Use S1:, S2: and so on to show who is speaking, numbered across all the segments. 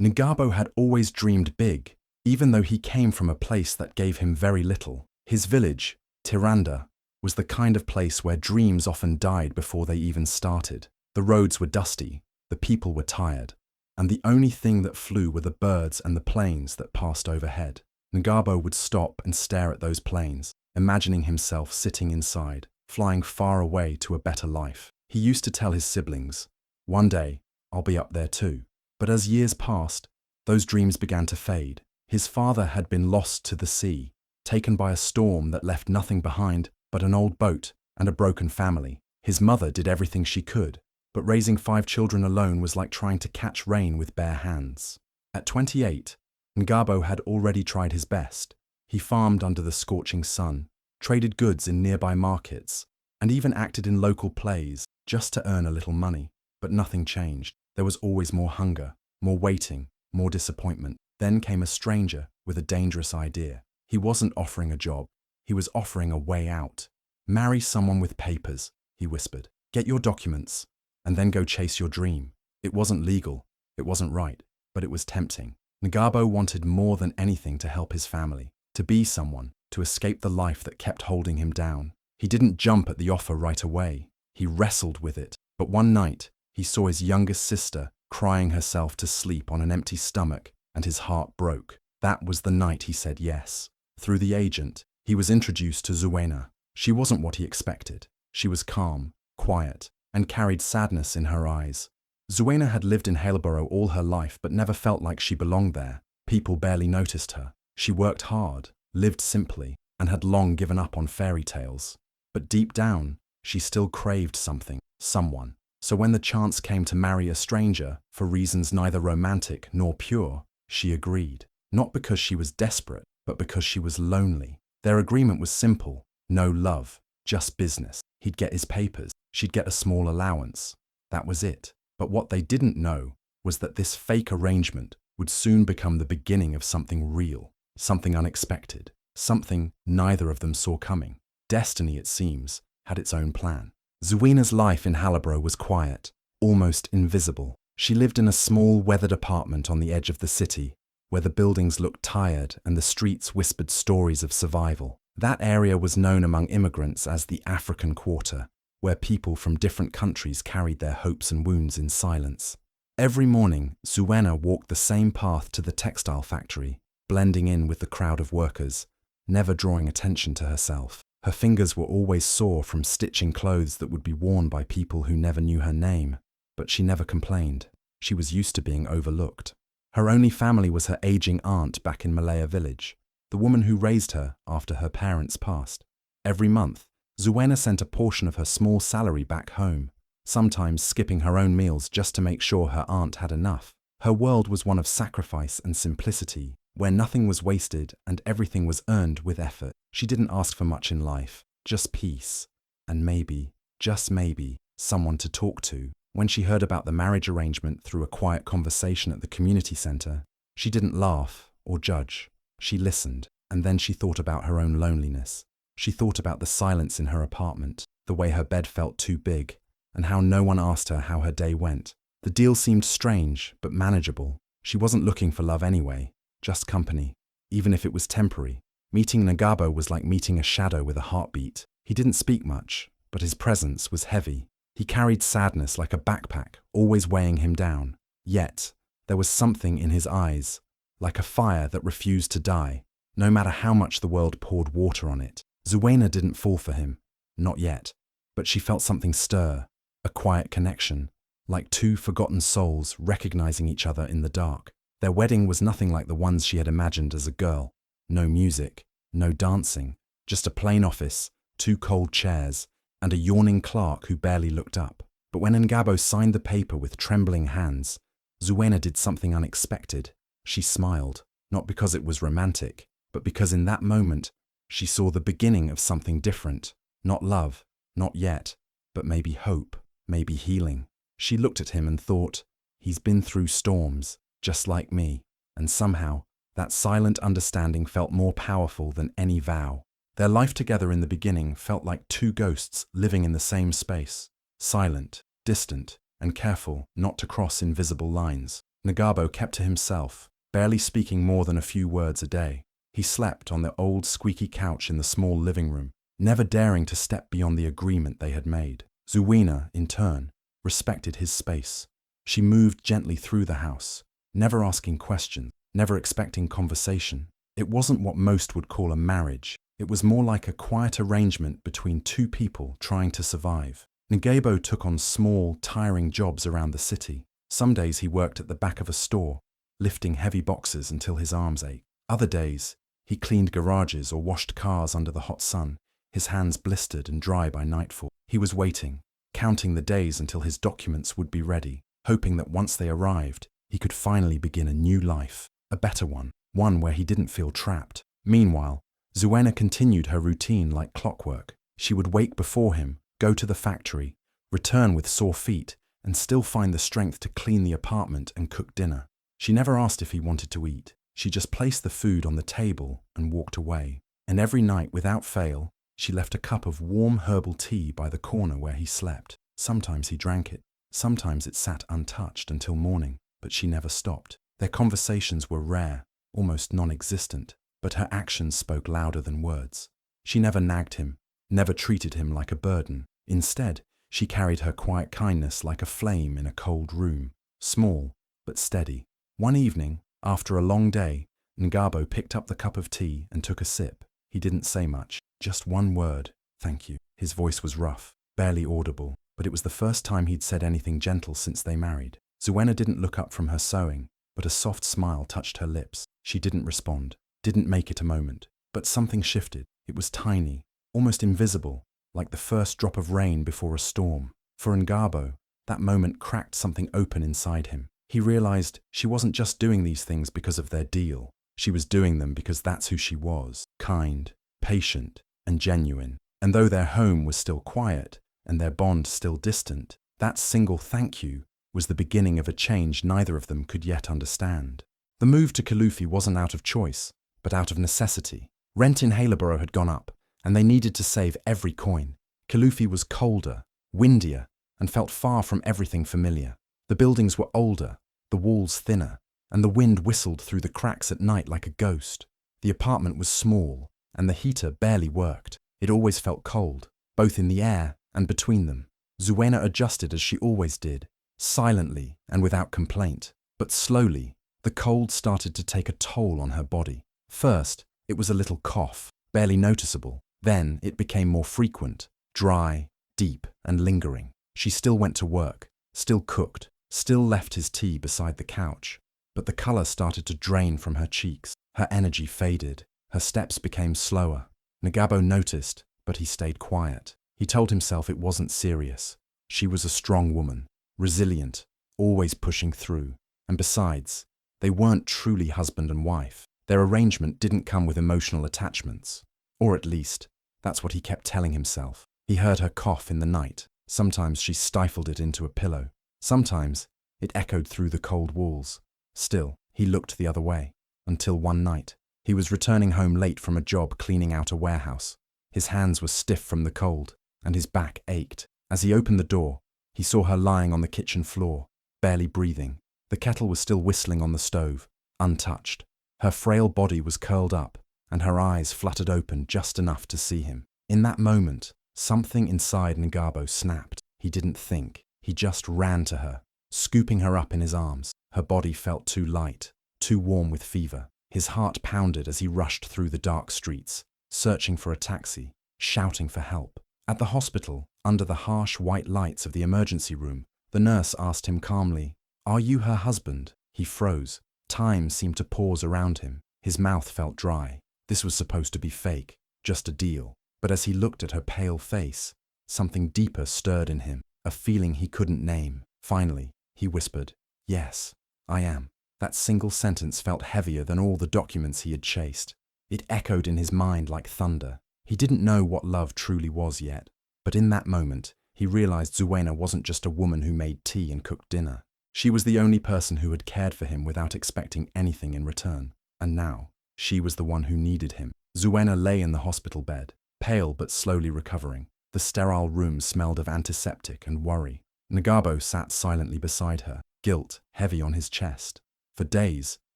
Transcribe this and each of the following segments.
S1: N'gabo had always dreamed big, even though he came from a place that gave him very little. His village, Tiranda, was the kind of place where dreams often died before they even started. The roads were dusty, the people were tired, and the only thing that flew were the birds and the planes that passed overhead. N'gabo would stop and stare at those planes, imagining himself sitting inside, flying far away to a better life. He used to tell his siblings, "One day, I'll be up there too." But as years passed, those dreams began to fade. His father had been lost to the sea, taken by a storm that left nothing behind but an old boat and a broken family. His mother did everything she could, but raising 5 children alone was like trying to catch rain with bare hands. At 28, N'gabo had already tried his best. He farmed under the scorching sun, traded goods in nearby markets, and even acted in local plays just to earn a little money. But nothing changed. There was always more hunger, more waiting, more disappointment. Then came a stranger with a dangerous idea. He wasn't offering a job. He was offering a way out. "Marry someone with papers," he whispered. "Get your documents, and then go chase your dream." It wasn't legal, it wasn't right, but it was tempting. N'gabo wanted more than anything to help his family, to be someone, to escape the life that kept holding him down. He didn't jump at the offer right away. He wrestled with it. But one night, he saw his youngest sister crying herself to sleep on an empty stomach, and his heart broke. That was the night he said yes. Through the agent, he was introduced to Zuena. She wasn't what he expected. She was calm, quiet, and carried sadness in her eyes. Zuena had lived in Haleborough all her life but never felt like she belonged there. People barely noticed her. She worked hard, lived simply, and had long given up on fairy tales. But deep down, she still craved something, someone. So when the chance came to marry a stranger, for reasons neither romantic nor pure, she agreed. Not because she was desperate, but because she was lonely. Their agreement was simple: no love, just business. He'd get his papers, she'd get a small allowance. That was it. But what they didn't know was that this fake arrangement would soon become the beginning of something real, something unexpected, something neither of them saw coming. Destiny, it seems, had its own plan. Zuena's life in Haleborough was quiet, almost invisible. She lived in a small, weathered apartment on the edge of the city, where the buildings looked tired and the streets whispered stories of survival. That area was known among immigrants as the African Quarter, where people from different countries carried their hopes and wounds in silence. Every morning, Zuena walked the same path to the textile factory, blending in with the crowd of workers, never drawing attention to herself. Her fingers were always sore from stitching clothes that would be worn by people who never knew her name, but she never complained. She was used to being overlooked. Her only family was her aging aunt back in Malaya village, the woman who raised her after her parents passed. Every month, Zuena sent a portion of her small salary back home, sometimes skipping her own meals just to make sure her aunt had enough. Her world was one of sacrifice and simplicity, where nothing was wasted and everything was earned with effort. She didn't ask for much in life, just peace, and maybe, just maybe, someone to talk to. When she heard about the marriage arrangement through a quiet conversation at the community center, she didn't laugh or judge. She listened, and then she thought about her own loneliness. She thought about the silence in her apartment, the way her bed felt too big, and how no one asked her how her day went. The deal seemed strange, but manageable. She wasn't looking for love anyway, just company, even if it was temporary. Meeting N'gabo was like meeting a shadow with a heartbeat. He didn't speak much, but his presence was heavy. He carried sadness like a backpack, always weighing him down. Yet, there was something in his eyes, like a fire that refused to die, no matter how much the world poured water on it. Zuena didn't fall for him, not yet, but she felt something stir, a quiet connection, like two forgotten souls recognizing each other in the dark. Their wedding was nothing like the ones she had imagined as a girl. No music, no dancing, just a plain office, 2 cold chairs, and a yawning clerk who barely looked up. But when N'gabo signed the paper with trembling hands, Zuena did something unexpected. She smiled, not because it was romantic, but because in that moment, she saw the beginning of something different. Not love, not yet, but maybe hope, maybe healing. She looked at him and thought, he's been through storms, just like me. And somehow, that silent understanding felt more powerful than any vow. Their life together in the beginning felt like 2 ghosts living in the same space, silent, distant, and careful not to cross invisible lines. N'gabo kept to himself, barely speaking more than a few words a day. He slept on the old squeaky couch in the small living room, never daring to step beyond the agreement they had made. Zuena, in turn, respected his space. She moved gently through the house, never asking questions, never expecting conversation. It wasn't what most would call a marriage. It was more like a quiet arrangement between two people trying to survive. N'gabo took on small, tiring jobs around the city. Some days he worked at the back of a store, lifting heavy boxes until his arms ached. Other days, he cleaned garages or washed cars under the hot sun, his hands blistered and dry by nightfall. He was waiting, counting the days until his documents would be ready, hoping that once they arrived, he could finally begin a new life, a better one where he didn't feel trapped. Meanwhile, Zuena continued her routine like clockwork. She would wake before him, go to the factory, return with sore feet, and still find the strength to clean the apartment and cook dinner. She never asked if he wanted to eat. She just placed the food on the table and walked away. And every night, without fail, she left a cup of warm herbal tea by the corner where he slept. Sometimes he drank it. Sometimes it sat untouched until morning, but she never stopped. Their conversations were rare, almost non-existent, but her actions spoke louder than words. She never nagged him, never treated him like a burden. Instead, she carried her quiet kindness like a flame in a cold room, small but steady. One evening, after a long day, N'gabo picked up the cup of tea and took a sip. He didn't say much, just one word, "Thank you." His voice was rough, barely audible, but it was the first time he'd said anything gentle since they married. Zuena didn't look up from her sewing, but a soft smile touched her lips. She didn't respond, didn't make it a moment. But something shifted. It was tiny, almost invisible, like the first drop of rain before a storm. For N'gabo, that moment cracked something open inside him. He realized she wasn't just doing these things because of their deal. She was doing them because that's who she was, kind, patient, and genuine. And though their home was still quiet, and their bond still distant, that single thank you was the beginning of a change neither of them could yet understand. The move to Kilifi wasn't out of choice, but out of necessity. Rent in Haleborough had gone up, and they needed to save every coin. Kilifi was colder, windier, and felt far from everything familiar. The buildings were older, the walls thinner, and the wind whistled through the cracks at night like a ghost. The apartment was small, and the heater barely worked. It always felt cold, both in the air and between them. Zuena adjusted as she always did, silently and without complaint. But slowly, the cold started to take a toll on her body. First, it was a little cough, barely noticeable. Then it became more frequent, dry, deep, and lingering. She still went to work, still cooked, still left his tea beside the couch. But the color started to drain from her cheeks. Her energy faded. Her steps became slower. N'gabo noticed, but he stayed quiet. He told himself it wasn't serious. She was a strong woman, resilient, always pushing through. And besides, they weren't truly husband and wife. Their arrangement didn't come with emotional attachments. Or at least, that's what he kept telling himself. He heard her cough in the night. Sometimes she stifled it into a pillow. Sometimes it echoed through the cold walls. Still, he looked the other way. Until one night, he was returning home late from a job cleaning out a warehouse. His hands were stiff from the cold, and his back ached. As he opened the door, he saw her lying on the kitchen floor, barely breathing. The kettle was still whistling on the stove, untouched. Her frail body was curled up, and her eyes fluttered open just enough to see him. In that moment, something inside N'gabo snapped. He didn't think. He just ran to her, scooping her up in his arms. Her body felt too light, too warm with fever. His heart pounded as he rushed through the dark streets, searching for a taxi, shouting for help. At the hospital, under the harsh white lights of the emergency room, the nurse asked him calmly, "Are you her husband?" He froze. Time seemed to pause around him. His mouth felt dry. This was supposed to be fake, just a deal. But as he looked at her pale face, something deeper stirred in him, a feeling he couldn't name. Finally, he whispered, "Yes, I am." That single sentence felt heavier than all the documents he had chased. It echoed in his mind like thunder. He didn't know what love truly was yet. But in that moment, he realized Zuena wasn't just a woman who made tea and cooked dinner. She was the only person who had cared for him without expecting anything in return. And now, she was the one who needed him. Zuena lay in the hospital bed, pale but slowly recovering. The sterile room smelled of antiseptic and worry. N'gabo sat silently beside her, guilt heavy on his chest. For days,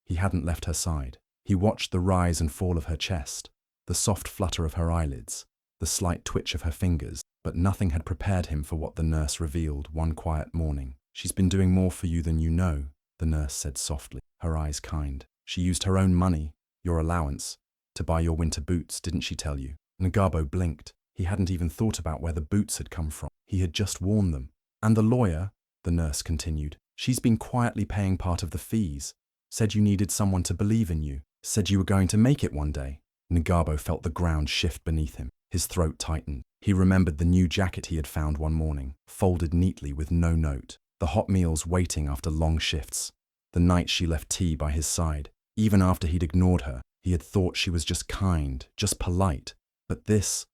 S1: he hadn't left her side. He watched the rise and fall of her chest, the soft flutter of her eyelids, the slight twitch of her fingers, but nothing had prepared him for what the nurse revealed one quiet morning. "She's been doing more for you than you know," the nurse said softly, her eyes kind. "She used her own money, your allowance, to buy your winter boots, didn't she tell you?" N'gabo blinked. He hadn't even thought about where the boots had come from. He had just worn them. "And the lawyer," the nurse continued, "she's been quietly paying part of the fees. Said you needed someone to believe in you. Said you were going to make it one day." N'gabo felt the ground shift beneath him. His throat tightened. He remembered the new jacket he had found one morning, folded neatly with no note. The hot meals waiting after long shifts. The night she left tea by his side. Even after he'd ignored her, he had thought she was just kind, just polite. But this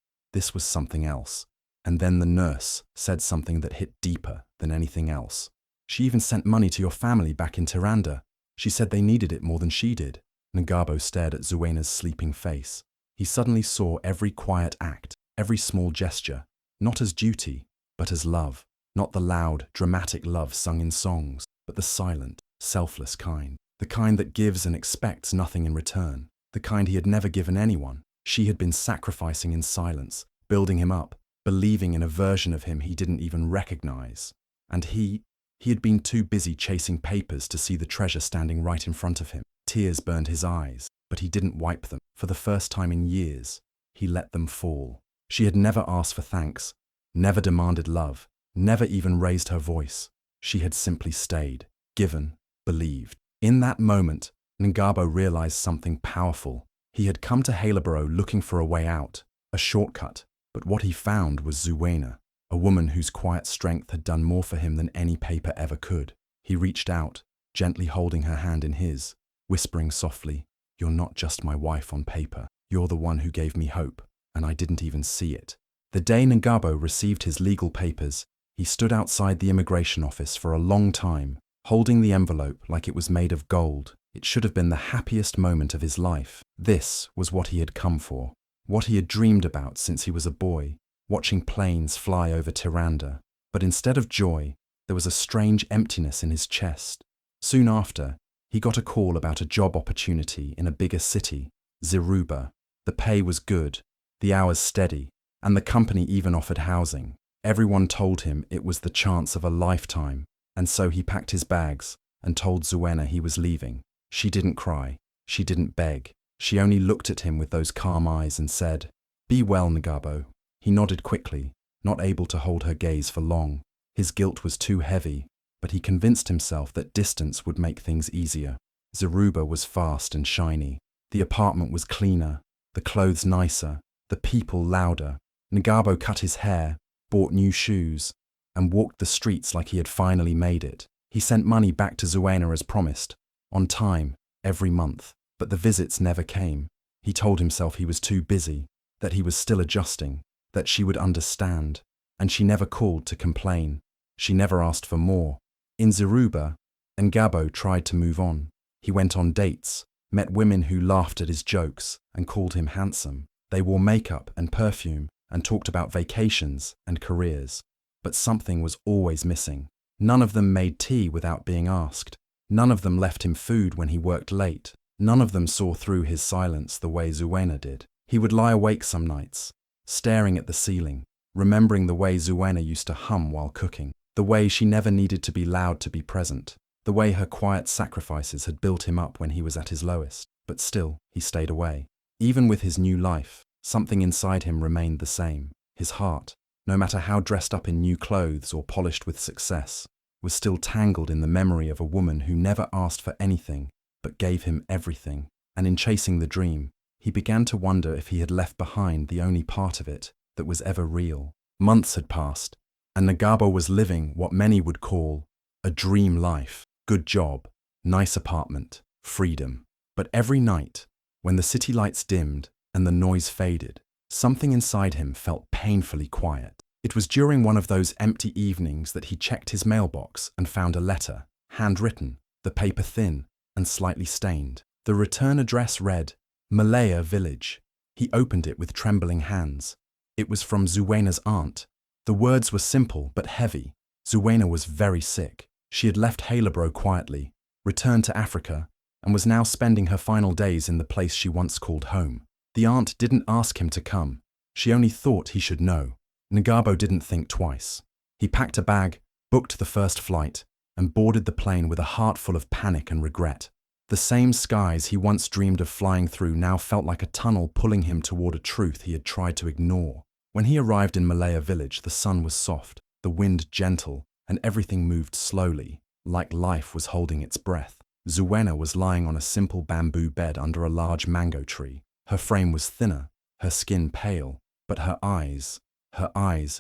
S1: was something else. And then the nurse said something that hit deeper than anything else. "She even sent money to your family back in Tiranda. She said they needed it more than she did." N'gabo stared at Zuwena's sleeping face. He suddenly saw every quiet act, every small gesture, not as duty, but as love. Not the loud, dramatic love sung in songs, but the silent, selfless kind. The kind that gives and expects nothing in return. The kind he had never given anyone. She had been sacrificing in silence, building him up, believing in a version of him he didn't even recognize. And he had been too busy chasing papers to see the treasure standing right in front of him. Tears burned his eyes, but he didn't wipe them. For the first time in years, he let them fall. She had never asked for thanks, never demanded love, never even raised her voice. She had simply stayed, given, believed. In that moment, N'gabo realized something powerful. He had come to Haleboro looking for a way out, a shortcut, but what he found was Zuena, a woman whose quiet strength had done more for him than any paper ever could. He reached out, gently holding her hand in his, whispering softly, "You're not just my wife on paper. You're the one who gave me hope, and I didn't even see it." The day N'gabo received his legal papers, he stood outside the immigration office for a long time, holding the envelope like it was made of gold. It should have been the happiest moment of his life. This was what he had come for, what he had dreamed about since he was a boy, watching planes fly over Tiranda. But instead of joy, there was a strange emptiness in his chest. Soon after, he got a call about a job opportunity in a bigger city, Ziruba. The pay was good, the hours steady, and the company even offered housing. Everyone told him it was the chance of a lifetime, and so he packed his bags and told Zuena he was leaving. She didn't cry, she didn't beg. She only looked at him with those calm eyes and said, "Be well, N'gabo." He nodded quickly, not able to hold her gaze for long. His guilt was too heavy, but he convinced himself that distance would make things easier. Ziruba was fast and shiny. The apartment was cleaner, the clothes nicer, the people louder. N'gabo cut his hair, bought new shoes, and walked the streets like he had finally made it. He sent money back to Zuena as promised, on time, every month, but the visits never came. He told himself he was too busy, that he was still adjusting, that she would understand, and she never called to complain. She never asked for more. In Ziruba, N'gabo tried to move on. He went on dates, met women who laughed at his jokes and called him handsome. They wore makeup and perfume and talked about vacations and careers. But something was always missing. None of them made tea without being asked. None of them left him food when he worked late. None of them saw through his silence the way Zuena did. He would lie awake some nights, staring at the ceiling, remembering the way Zuena used to hum while cooking, the way she never needed to be loud to be present, the way her quiet sacrifices had built him up when he was at his lowest. But still, he stayed away. Even with his new life, something inside him remained the same. His heart, no matter how dressed up in new clothes or polished with success, was still tangled in the memory of a woman who never asked for anything, but gave him everything. And in chasing the dream, he began to wonder if he had left behind the only part of it that was ever real. Months had passed, and N'gabo was living what many would call a dream life. Good job, nice apartment, freedom. But every night, when the city lights dimmed and the noise faded, something inside him felt painfully quiet. It was during one of those empty evenings that he checked his mailbox and found a letter, handwritten, the paper thin and slightly stained. The return address read, Malaya Village. He opened it with trembling hands. It was from Zuwena's aunt. The words were simple but heavy. Zuena was very sick. She had left Halebro quietly, returned to Africa, and was now spending her final days in the place she once called home. The aunt didn't ask him to come. She only thought he should know. N'gabo didn't think twice. He packed a bag, booked the first flight, and boarded the plane with a heart full of panic and regret. The same skies he once dreamed of flying through now felt like a tunnel pulling him toward a truth he had tried to ignore. When he arrived in Malaya village, the sun was soft, the wind gentle, and everything moved slowly, like life was holding its breath. Zuena was lying on a simple bamboo bed under a large mango tree. Her frame was thinner, her skin pale, but her eyes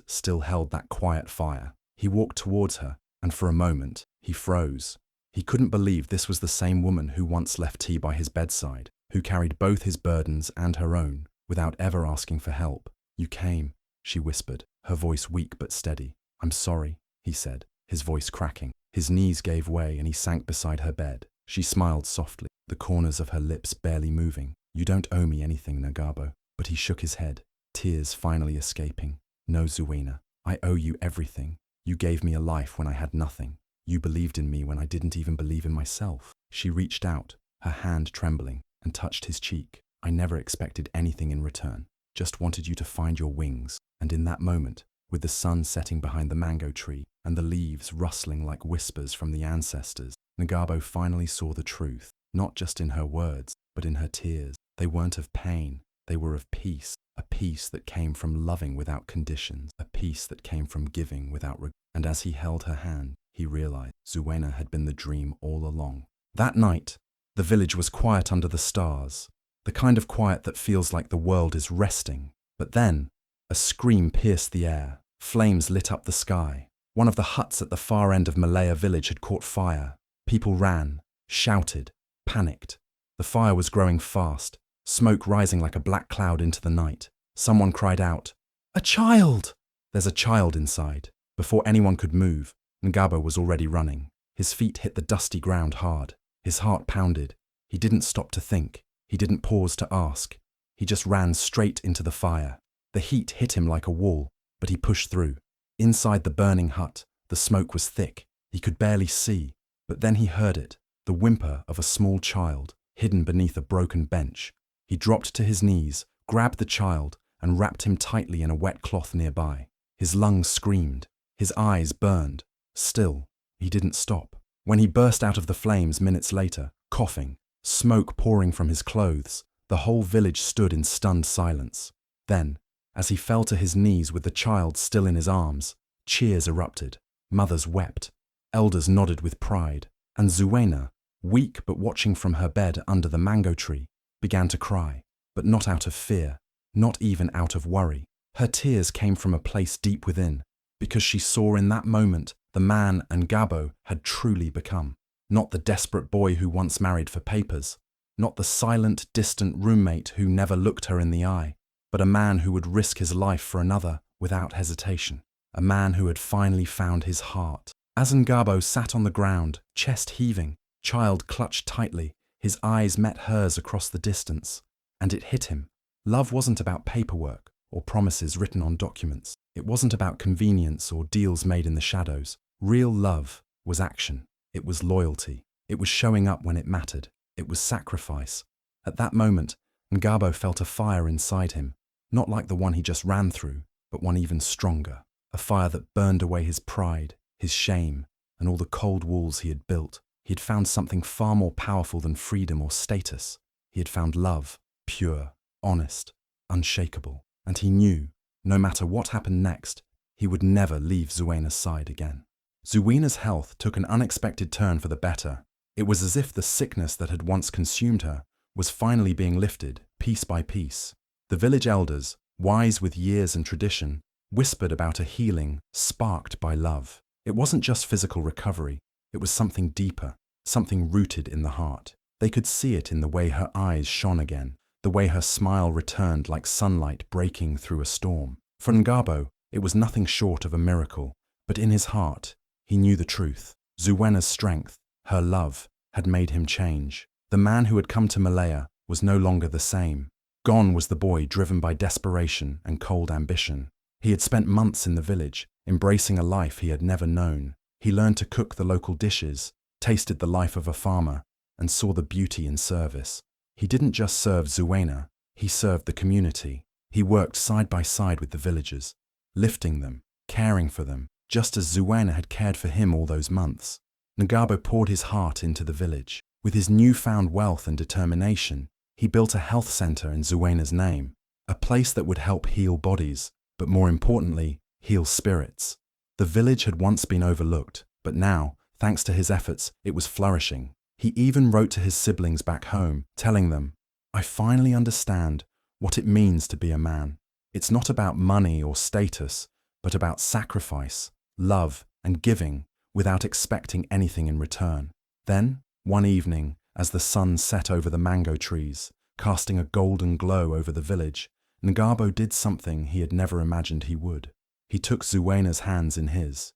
S1: still held that quiet fire. He walked towards her, and for a moment, he froze. He couldn't believe this was the same woman who once left tea by his bedside, who carried both his burdens and her own, without ever asking for help. "You came," she whispered, her voice weak but steady. "I'm sorry," he said, his voice cracking. His knees gave way and he sank beside her bed. She smiled softly, the corners of her lips barely moving. "You don't owe me anything, N'gabo." But he shook his head, tears finally escaping. "No, Zuena, I owe you everything. You gave me a life when I had nothing. You believed in me when I didn't even believe in myself." She reached out, her hand trembling, and touched his cheek. "I never expected anything in return. Just wanted you to find your wings." And in that moment, with the sun setting behind the mango tree and the leaves rustling like whispers from the ancestors, N'gabo finally saw the truth, not just in her words, but in her tears. They weren't of pain, they were of peace, a peace that came from loving without conditions, a peace that came from giving without regret. And as he held her hand, he realized Zuena had been the dream all along. That night, the village was quiet under the stars, the kind of quiet that feels like the world is resting. But then, a scream pierced the air. Flames lit up the sky. One of the huts at the far end of Malaya village had caught fire. People ran, shouted, panicked. The fire was growing fast, smoke rising like a black cloud into the night. Someone cried out, "A child!" "There's a child inside." Before anyone could move, N'gabo was already running. His feet hit the dusty ground hard. His heart pounded. He didn't stop to think. He didn't pause to ask. He just ran straight into the fire. The heat hit him like a wall, but he pushed through. Inside the burning hut, the smoke was thick. He could barely see, but then he heard it, the whimper of a small child, hidden beneath a broken bench. He dropped to his knees, grabbed the child, and wrapped him tightly in a wet cloth nearby. His lungs screamed. His eyes burned. Still, he didn't stop. When he burst out of the flames minutes later, coughing, smoke pouring from his clothes, the whole village stood in stunned silence. Then, as he fell to his knees with the child still in his arms, cheers erupted. Mothers wept. Elders nodded with pride. And Zuena, weak but watching from her bed under the mango tree, began to cry, but not out of fear, not even out of worry. Her tears came from a place deep within, because she saw in that moment the man N'gabo had truly become. Not the desperate boy who once married for papers, not the silent, distant roommate who never looked her in the eye, but a man who would risk his life for another without hesitation. A man who had finally found his heart. As N'gabo sat on the ground, chest heaving, child clutched tightly, his eyes met hers across the distance, and it hit him. Love wasn't about paperwork or promises written on documents. It wasn't about convenience or deals made in the shadows. Real love was action. It was loyalty. It was showing up when it mattered. It was sacrifice. At that moment, N'gabo felt a fire inside him, not like the one he just ran through, but one even stronger. A fire that burned away his pride, his shame, and all the cold walls he had built. He had found something far more powerful than freedom or status. He had found love, pure, honest, unshakable. And he knew, no matter what happened next, he would never leave Zuena's side again. Zuena's health took an unexpected turn for the better. It was as if the sickness that had once consumed her was finally being lifted, piece by piece. The village elders, wise with years and tradition, whispered about a healing sparked by love. It wasn't just physical recovery, it was something deeper, something rooted in the heart. They could see it in the way her eyes shone again, the way her smile returned like sunlight breaking through a storm. For N'gabo, it was nothing short of a miracle, but in his heart, he knew the truth. Zuena's strength, her love, had made him change. The man who had come to Malaya was no longer the same. Gone was the boy driven by desperation and cold ambition. He had spent months in the village, embracing a life he had never known. He learned to cook the local dishes, tasted the life of a farmer, and saw the beauty in service. He didn't just serve Zuena, he served the community. He worked side by side with the villagers, lifting them, caring for them, just as Zuena had cared for him all those months. N'gabo poured his heart into the village. With his newfound wealth and determination, he built a health center in Zuena's name, a place that would help heal bodies, but more importantly, heal spirits. The village had once been overlooked, but now, thanks to his efforts, it was flourishing. He even wrote to his siblings back home, telling them, "I finally understand what it means to be a man. It's not about money or status, but about sacrifice, love, and giving without expecting anything in return." Then, one evening, as the sun set over the mango trees, casting a golden glow over the village, N'gabo did something he had never imagined he would. He took Zuena's hands in his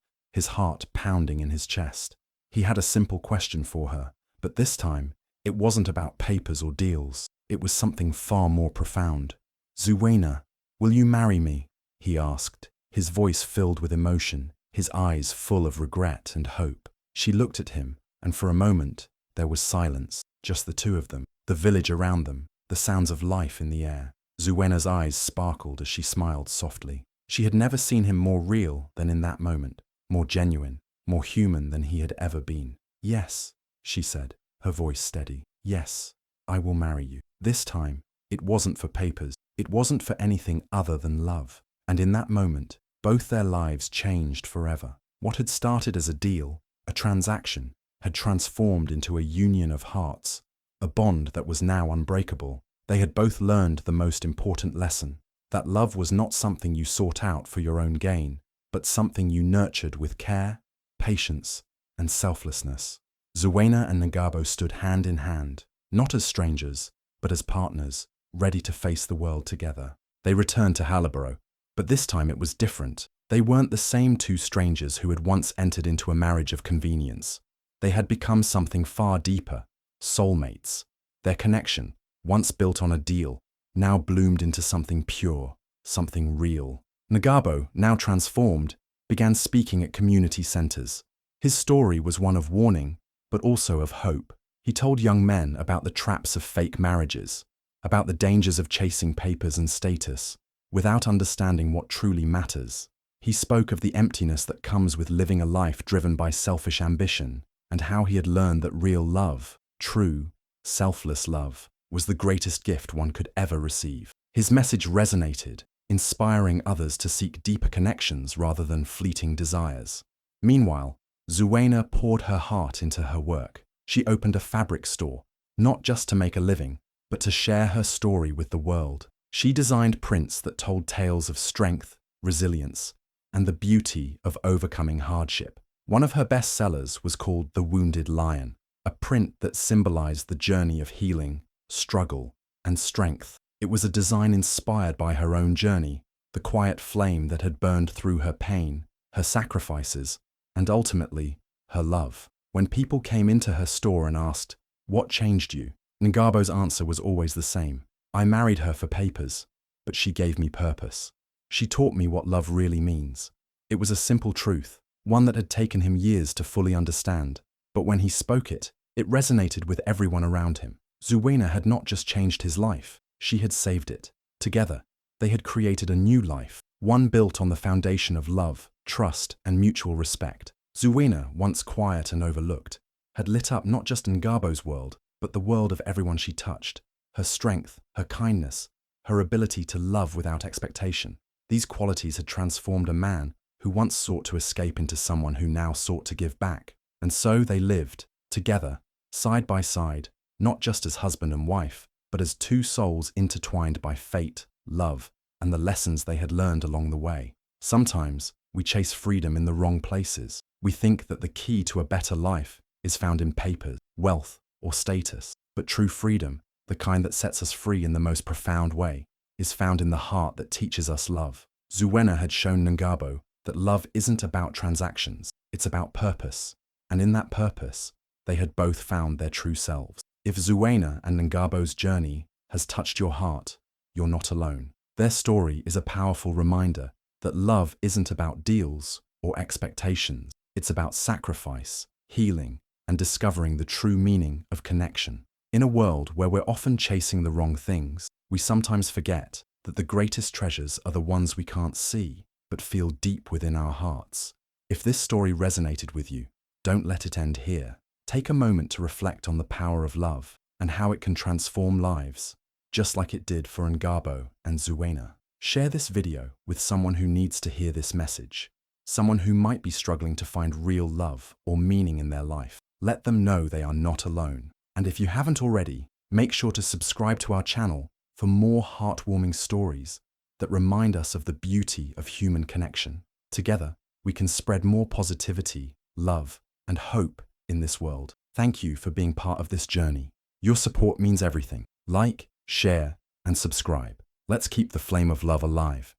S1: heart pounding in his chest. He had a simple question for her, but this time, it wasn't about papers or deals. It was something far more profound. "Zuena, will you marry me?" he asked, his voice filled with emotion, his eyes full of regret and hope. She looked at him, and for a moment, there was silence, just the two of them, the village around them, the sounds of life in the air. Zuena's eyes sparkled as she smiled softly. She had never seen him more real than in that moment, more genuine, more human than he had ever been. "Yes," she said, her voice steady. "Yes, I will marry you." This time, it wasn't for papers. It wasn't for anything other than love. And in that moment, both their lives changed forever. What had started as a deal, a transaction, had transformed into a union of hearts, a bond that was now unbreakable. They had both learned the most important lesson, that love was not something you sought out for your own gain, but something you nurtured with care, patience, and selflessness. Zuena and N'gabo stood hand in hand, not as strangers, but as partners, ready to face the world together. They returned to Halaboro, but this time it was different. They weren't the same two strangers who had once entered into a marriage of convenience. They had become something far deeper, soulmates. Their connection, once built on a deal, now bloomed into something pure, something real. N'gabo, now transformed, began speaking at community centers. His story was one of warning, but also of hope. He told young men about the traps of fake marriages, about the dangers of chasing papers and status, without understanding what truly matters. He spoke of the emptiness that comes with living a life driven by selfish ambition, and how he had learned that real love, true, selfless love, was the greatest gift one could ever receive. His message resonated, inspiring others to seek deeper connections rather than fleeting desires. Meanwhile, Zuena poured her heart into her work. She opened a fabric store, not just to make a living, but to share her story with the world. She designed prints that told tales of strength, resilience, and the beauty of overcoming hardship. One of her best sellers was called The Wounded Lion, a print that symbolized the journey of healing, struggle, and strength. It was a design inspired by her own journey, the quiet flame that had burned through her pain, her sacrifices, and ultimately, her love. When people came into her store and asked, "What changed you?" N'gabo's answer was always the same. "I married her for papers, but she gave me purpose. She taught me what love really means." It was a simple truth, one that had taken him years to fully understand, but when he spoke it, it resonated with everyone around him. Zuena had not just changed his life, she had saved it. Together, they had created a new life, one built on the foundation of love, trust, and mutual respect. Zuena, once quiet and overlooked, had lit up not just N'gabo's world, but the world of everyone she touched. Her strength, her kindness, her ability to love without expectation. These qualities had transformed a man who once sought to escape into someone who now sought to give back. And so they lived, together, side by side, not just as husband and wife, but as two souls intertwined by fate, love, and the lessons they had learned along the way. Sometimes, we chase freedom in the wrong places. We think that the key to a better life is found in papers, wealth, or status. But true freedom, the kind that sets us free in the most profound way, is found in the heart that teaches us love. Zuena had shown N'gabo that love isn't about transactions, it's about purpose. And in that purpose, they had both found their true selves. If Zuena and N'gabo's journey has touched your heart, you're not alone. Their story is a powerful reminder that love isn't about deals or expectations. It's about sacrifice, healing, and discovering the true meaning of connection. In a world where we're often chasing the wrong things, we sometimes forget that the greatest treasures are the ones we can't see, but feel deep within our hearts. If this story resonated with you, don't let it end here. Take a moment to reflect on the power of love and how it can transform lives, just like it did for N'gabo and Zuena. Share this video with someone who needs to hear this message, someone who might be struggling to find real love or meaning in their life. Let them know they are not alone. And if you haven't already, make sure to subscribe to our channel for more heartwarming stories that remind us of the beauty of human connection. Together, we can spread more positivity, love, and hope in this world. Thank you for being part of this journey. Your support means everything. Like, share, and subscribe. Let's keep the flame of love alive.